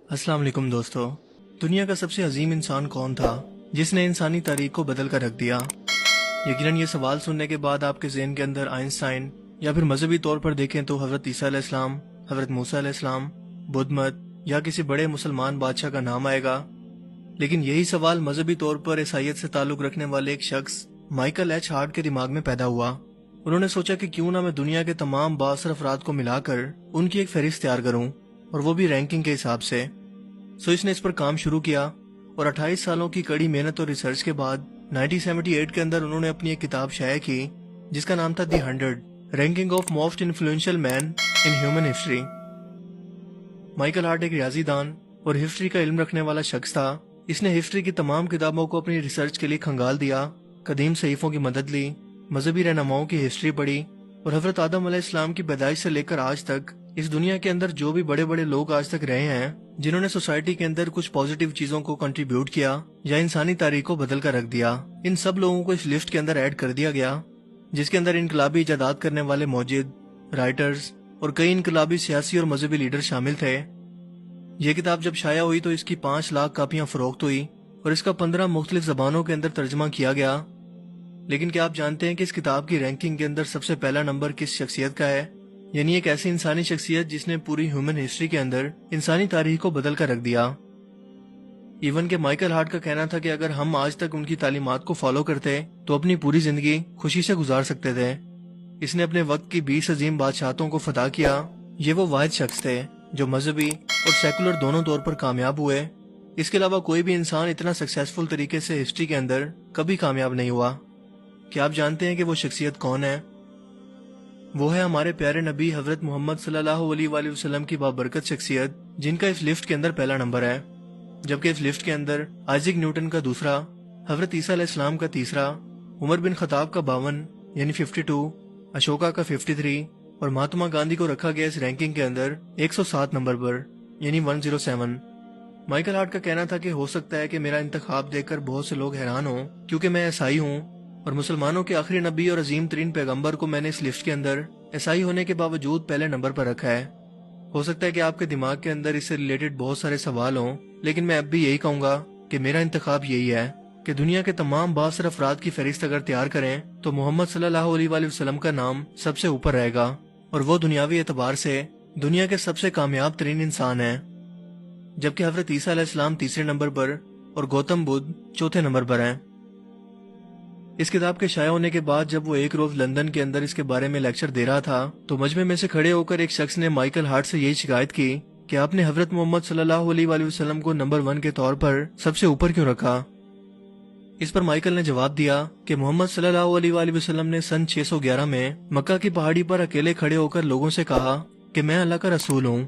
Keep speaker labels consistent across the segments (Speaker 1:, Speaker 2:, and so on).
Speaker 1: अस्सलाम वालेकुम दोस्तों। दुनिया का सबसे अजीम इंसान कौन था जिसने इंसानी तारीख को बदल कर रख दिया? यकीनन ये सवाल सुनने के बाद आपके ज़हन के अंदर आइंस्टाइन या फिर मजहबी तौर पर देखें तो हज़रत ईसा अलैहिस्सलाम, हज़रत मूसा अलैहिस्सलाम, बुद्ध मत या किसी बड़े मुसलमान बादशाह का नाम आएगा। लेकिन यही सवाल मजहबी तौर पर ईसाईयत से ताल्लुक़ रखने वाले एक शख्स माइकल एच हार्ट के दिमाग में पैदा हुआ। उन्होंने सोचा कि क्यों ना मैं दुनिया के तमाम बाअसर अफराद को मिलाकर उनकी एक फहरिस्त तैयार करूं, और वो भी रैंकिंग के हिसाब से। इसने इस पर काम शुरू किया और 28 सालों की कड़ी मेहनत और रिसर्च के बाद 1978 के अंदर उन्होंने अपनी एक किताब शाया की जिसका नाम था दी 100 ranking of most influential man in human history. Michael Hart एक रियाजीदान और हिस्ट्री का इल्म रखने वाला शख्स था। इसने हिस्ट्री की तमाम किताबों को अपनी रिसर्च के लिए खंगाल दिया, कदीम सहीफों की मदद ली, मजहबी रहनुमाओं की हिस्ट्री पढ़ी और हजरत आदम अलैहिस्सलाम की पैदाइश से लेकर आज तक इस दुनिया के अंदर जो भी बड़े बड़े लोग आज तक रहे हैं जिन्होंने सोसाइटी के अंदर कुछ पॉजिटिव चीजों को कंट्रीब्यूट किया या इंसानी तारीख को बदल कर रख दिया, इन सब लोगों को इस लिस्ट के अंदर ऐड कर दिया गया, जिसके अंदर इनकलाबी इजादात करने वाले मौजिद, राइटर्स और कई इनकलाबी सियासी और मजहबी लीडर शामिल थे। ये किताब जब शाया हुई तो इसकी 5 लाख कापियां फरोख्त हुई और इसका 15 मुख्तलिफ जबानों के अंदर तर्जमा किया गया। लेकिन क्या आप जानते हैं कि इस किताब की रैंकिंग के अंदर सबसे पहला नंबर किस शख्सियत का है? यानी एक ऐसी इंसानी शख्सियत जिसने पूरी ह्यूमन हिस्ट्री के अंदर इंसानी तारीख को बदल कर रख दिया। इवन के माइकल हार्ट का कहना था कि अगर हम आज तक उनकी तालीमात को फॉलो करते तो अपनी पूरी जिंदगी खुशी से गुजार सकते थे। इसने अपने वक्त की 20 अजीम बादशाहों को फतह किया। ये वो वाहिद शख्स थे जो मजहबी और सेकुलर दोनों तौर पर कामयाब हुए। इसके अलावा कोई भी इंसान इतना सक्सेसफुल तरीके से हिस्ट्री के अंदर कभी कामयाब नहीं हुआ। क्या आप जानते हैं कि वो शख्सियत कौन है? वो है हमारे प्यारे नबी हजरत मोहम्मद सल्लल्लाहु अलैहि वसल्लम की बाबरकत शख्सियत, जिनका इस लिस्ट के अंदर पहला नंबर है। जबकि इस लिस्ट के अंदर आइजैक न्यूटन का दूसरा, हजरत ईसा अलैहिस्सलाम का तीसरा, उमर बिन खताब का 52 यानी 52, अशोका का 53 और महात्मा गांधी को रखा गया इस रैंकिंग के अंदर 107 नंबर पर यानी 107। माइकल हार्ट का कहना था कि हो सकता है कि मेरा इंतखाब देखकर बहुत से लोग हैरान हों, क्योंकि मैं ईसाई हूँ और मुसलमानों के आखिरी नबी और अजीम तरीन पैगंबर को मैंने इस लिस्ट के अंदर ईसाई होने के बावजूद पहले नंबर पर रखा है। हो सकता है कि आपके दिमाग के अंदर इससे रिलेटेड बहुत सारे सवाल हों, लेकिन मैं अब भी यही कहूंगा कि मेरा इंतखाब यही है कि दुनिया के तमाम बाअसर अफराद की फहरिस्त अगर तैयार करें तो मोहम्मद सल्लल्लाहु अलैहि वसल्लम का नाम सबसे ऊपर रहेगा, और वो दुनियावी एतबार से दुनिया के सबसे कामयाब तरीन इंसान है। जबकि हजरत ईसा अलैहिस्सलाम तीसरे नंबर पर और गौतम बुद्ध चौथे नंबर पर हैं। इस किताब के शाया होने के बाद जब वो एक रोज लंदन के अंदर इसके बारे में लेक्चर दे रहा था तो मजमे में से खड़े होकर एक शख्स ने माइकल हार्ट से यही शिकायत की कि आपने हजरत मोहम्मद सल्लल्लाहु अलैहि वसल्लम को नंबर 1 के तौर पर सबसे ऊपर क्यों रखा? इस पर माइकल ने जवाब दिया कि मोहम्मद सल्लल्लाहु अलैहि वसल्लम ने सन 611 में मक्का की पहाड़ी पर अकेले खड़े होकर लोगों से कहा कि मैं अल्लाह का रसूल हूँ।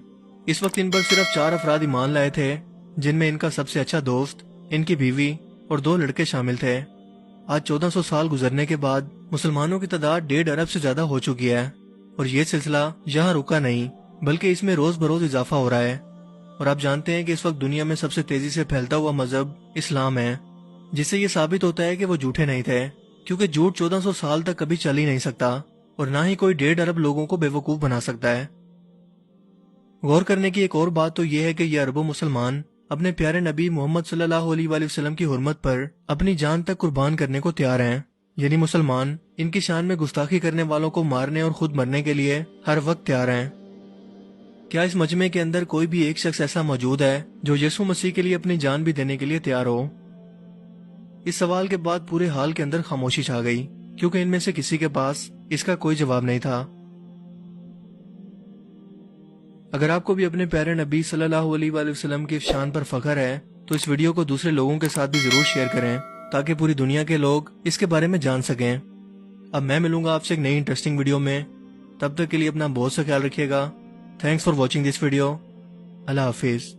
Speaker 1: इस वक्त इन पर सिर्फ 4 अफराद ईमान लाए थे, जिनमें इनका सबसे अच्छा दोस्त, इनकी बीवी और 2 लड़के शामिल थे। आज 1400 साल गुजरने के बाद मुसलमानों की तादाद 1.5 अरब से ज्यादा हो चुकी है, और ये सिलसिला यहाँ रुका नहीं बल्कि इसमें रोज बरोज इजाफा हो रहा है। और आप जानते हैं कि इस वक्त दुनिया में सबसे तेजी से फैलता हुआ मजहब इस्लाम है, जिससे ये साबित होता है कि वो झूठे नहीं थे, क्योंकि झूठ 1400 साल तक कभी चल ही नहीं सकता और ना ही कोई 1.5 अरब लोगों को बेवकूफ बना सकता है। गौर करने की एक और बात तो यह है कि ये अरबों मुसलमान अपने प्यारे नबी मोहम्मद सल्लल्लाहु अलैहि वसल्लम की हुर्मत पर अपनी जान तक कुर्बान करने को तैयार हैं। यानी मुसलमान इनकी शान में गुस्ताखी करने वालों को मारने और खुद मरने के लिए हर वक्त तैयार हैं। क्या इस मजमे के अंदर कोई भी एक शख्स ऐसा मौजूद है जो यीशु मसीह के लिए अपनी जान भी देने के लिए तैयार हो? इस सवाल के बाद पूरे हाल के अंदर खामोशी छा गई, क्योंकि इनमें से किसी के पास इसका कोई जवाब नहीं था। अगर आपको भी अपने प्यारे नबी सल्लल्लाहु अलैहि वसल्लम की शान पर फख्र है तो इस वीडियो को दूसरे लोगों के साथ भी जरूर शेयर करें, ताकि पूरी दुनिया के लोग इसके बारे में जान सकें। अब मैं मिलूंगा आपसे एक नई इंटरेस्टिंग वीडियो में। तब तक के लिए अपना बहुत सा ख्याल रखिएगा। Thanks for watching this video. Allah Hafiz.